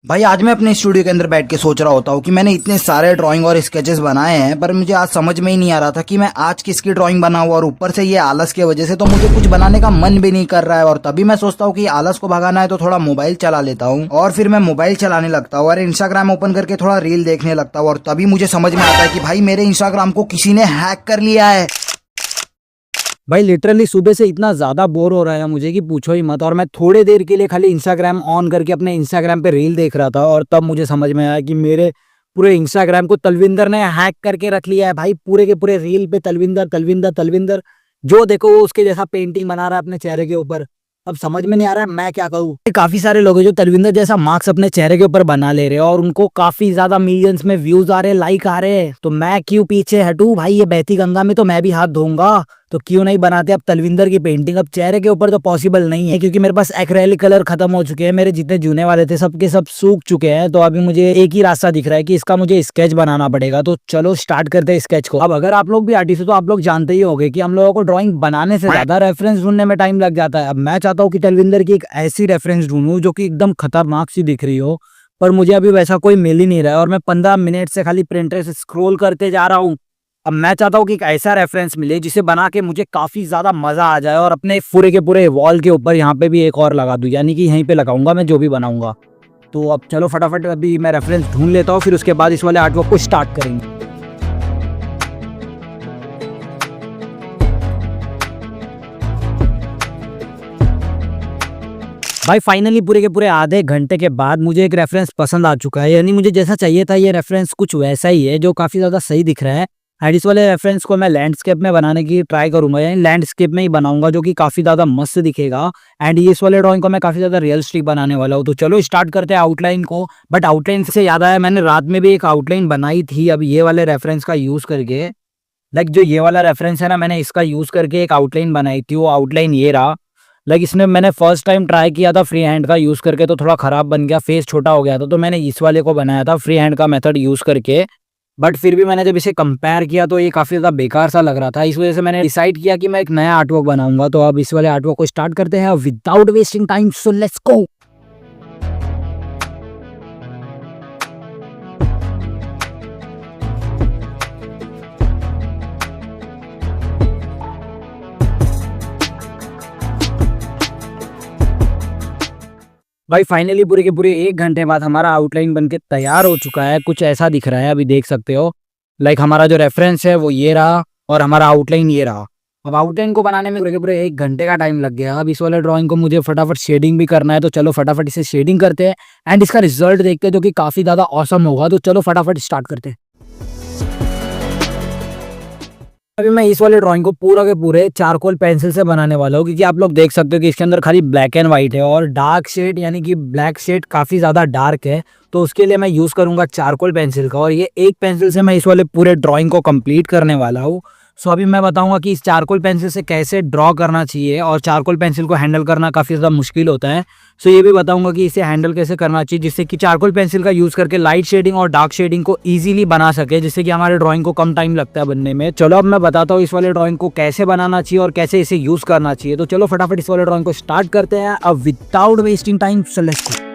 भाई आज मैं अपने स्टूडियो के अंदर बैठ के सोच रहा होता हूँ कि मैंने इतने सारे ड्राइंग और स्केचेस बनाए हैं, पर मुझे आज समझ में ही नहीं आ रहा था कि मैं आज किसकी ड्राइंग बनाऊँ। और ऊपर से ये आलस की वजह से तो मुझे कुछ बनाने का मन भी नहीं कर रहा है। और तभी मैं सोचता हूँ कि आलस को भगाना है तो थोड़ा मोबाइल चला लेता हूँ, और फिर मैं मोबाइल चलाने लगता हूँ और इंस्टाग्राम ओपन करके थोड़ा रील देखने लगता हूँ। और तभी मुझे समझ में आता है कि भाई मेरे इंस्टाग्राम को किसी ने हैक कर लिया है। भाई लिटरली सुबह से इतना ज्यादा बोर हो रहा है मुझे कि पूछो ही मत। और मैं थोड़े देर के लिए खाली इंस्टाग्राम ऑन करके अपने इंस्टाग्राम पे रील देख रहा था, और तब मुझे समझ में आया कि मेरे पूरे इंस्टाग्राम को तलविंदर ने हैक करके रख लिया है। भाई पूरे के पूरे रील पे तलविंदर तलविंदर तलविंदर, जो देखो वो उसके जैसा पेंटिंग बना रहा है अपने चेहरे के ऊपर। अब समझ में नहीं आ रहा है मैं क्या करूँ। काफी सारे लोग हैं जो तलविंदर जैसा मार्क्स अपने चेहरे के ऊपर बना ले रहे हैं और उनको काफी ज्यादा मिलियंस में व्यूज आ रहे हैं, लाइक आ रहे हैं। तो मैं क्यों पीछे हटूं भाई, ये बहती गंगा में तो मैं भी हाथ धोऊंगा। तो क्यों नहीं बनाते अब तलविंदर की पेंटिंग। अब चेहरे के ऊपर तो पॉसिबल नहीं है क्योंकि मेरे पास एक्रेलिक कलर खत्म हो चुके हैं, मेरे जितने जूने वाले थे सबके सब सूख चुके हैं। तो अभी मुझे एक ही रास्ता दिख रहा है कि इसका मुझे स्केच बनाना पड़ेगा। तो चलो स्टार्ट करते हैं स्केच को। अब अगर आप लोग भी आर्टिस्ट हो तो आप लोग जानते ही होंगे कि हम लोगों को ड्राइंग बनाने से ज्यादा रेफरेंस ढूंढने में टाइम लग जाता है। अब मैं चाहता हूँ कि तलविंदर की एक ऐसी रेफरेंस ढूंढूं जो कि एकदम खतरनाक सी दिख रही हो, पर मुझे अभी वैसा कोई मिल ही नहीं रहा है। और मैं 15 मिनट से खाली प्रिंटर से स्क्रॉल करते जा रहा हूँ। अब मैं चाहता हूँ कि एक ऐसा रेफरेंस मिले जिसे बना के मुझे काफी ज्यादा मजा आ जाए और अपने पूरे के पूरे वॉल के ऊपर यहाँ पे भी एक और लगा दूं, यानी कि यहीं पे लगाऊंगा मैं जो भी बनाऊंगा। तो अब चलो फटाफट अभी मैं रेफरेंस ढूंढ लेता हूँ, फिर उसके बाद इस वाले आर्टवर्क को स्टार्ट करेंगे। भाई फाइनली पूरे के पूरे आधे घंटे के बाद मुझे एक रेफरेंस पसंद आ चुका है, यानी मुझे जैसा चाहिए था ये रेफरेंस कुछ वैसा ही है जो काफी ज्यादा सही दिख रहा है। एंड इस वाले रेफरेंस को मैं लैंडस्केप में बनाने की ट्राई करूंगा, यानी लैंडस्केप में ही बनाऊंगा जो कि काफी ज्यादा मस्त दिखेगा। एंड इस वाले ड्राइंग को मैं काफी ज्यादा रियलिस्टिक बनाने वाला हूँ। तो चलो स्टार्ट करते हैं आउटलाइन को। बट आउटलाइन से याद आया, मैंने रात में भी एक आउटलाइन बनाई थी अब ये वाले रेफरेंस का यूज करके। लाइक जो ये वाला रेफरेंस है ना, मैंने इसका यूज करके एक आउटलाइन बनाई थी। वो आउटलाइन ये रहा। लाइक इसमें मैंने फर्स्ट टाइम ट्राई किया था फ्री हैंड का यूज करके, तो थोड़ा खराब बन गया, फेस छोटा हो गया था। तो मैंने इस वाले को बनाया था फ्री हैंड का मेथड यूज करके। बट फिर भी मैंने जब इसे कंपेयर किया तो ये काफी ज्यादा बेकार सा लग रहा था। इस वजह से मैंने डिसाइड किया कि मैं एक नया आर्टवर्क बनाऊंगा। तो अब इस वाले आर्टवर्क को स्टार्ट करते हैं without wasting time. So let's गो। भाई फाइनली पूरे के पूरे 1 घंटे बाद हमारा आउटलाइन बनके तैयार हो चुका है। कुछ ऐसा दिख रहा है, अभी देख सकते हो। लाइक हमारा जो रेफरेंस है वो ये रहा और हमारा आउटलाइन ये रहा। अब आउटलाइन को बनाने में पूरे के पूरे 1 घंटे का टाइम लग गया। अब इस वाले ड्राइंग को मुझे फटाफट शेडिंग भी करना है, तो चलो फटाफट इसे शेडिंग करते हैं एंड इसका रिजल्ट देखते हैं जो कि काफी ज्यादा ऑसम होगा। तो चलो फटाफट स्टार्ट करते हैं। अभी मैं इस वाले ड्राइंग को पूरा के पूरे चारकोल पेंसिल से बनाने वाला हूँ, क्योंकि आप लोग देख सकते हो कि इसके अंदर खाली ब्लैक एंड व्हाइट है और डार्क शेड यानी कि ब्लैक शेड काफी ज्यादा डार्क है। तो उसके लिए मैं यूज करूंगा चारकोल पेंसिल का, और ये एक पेंसिल से मैं इस वाले पूरे ड्राइंग को कंप्लीट करने वाला हूँ। सो अभी मैं बताऊंगा कि इस चारकोल पेंसिल से कैसे ड्रॉ करना चाहिए, और चारकोल पेंसिल को हैंडल करना काफी ज्यादा मुश्किल होता है। सो ये भी बताऊंगा कि इसे हैंडल कैसे करना चाहिए जिससे कि चारकोल पेंसिल का यूज करके लाइट शेडिंग और डार्क शेडिंग को इजीली बना सके, जिससे कि हमारे ड्राइंग को कम टाइम लगता है बनने में। चलो अब मैं बताता हूँ इस वाले ड्राइंग को कैसे बनाना चाहिए और कैसे इसे यूज करना चाहिए। तो चलो फटाफट इस वाले ड्राइंग को स्टार्ट करते हैं अब without wasting time. So let's go.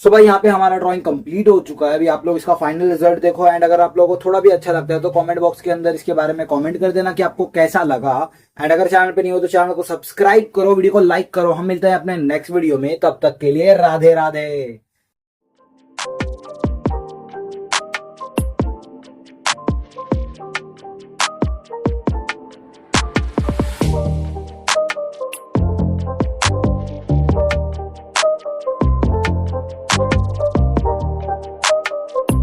So भाई यहाँ पे हमारा ड्राइंग कंप्लीट हो चुका है। अभी आप लोग इसका फाइनल रिजल्ट देखो, एंड अगर आप लोगों को थोड़ा भी अच्छा लगता है तो कमेंट बॉक्स के अंदर इसके बारे में कमेंट कर देना कि आपको कैसा लगा। एंड अगर चैनल पे नहीं हो तो चैनल को सब्सक्राइब करो, वीडियो को लाइक करो। हम मिलते हैं अपने नेक्स्ट वीडियो में, तब तक के लिए राधे राधे।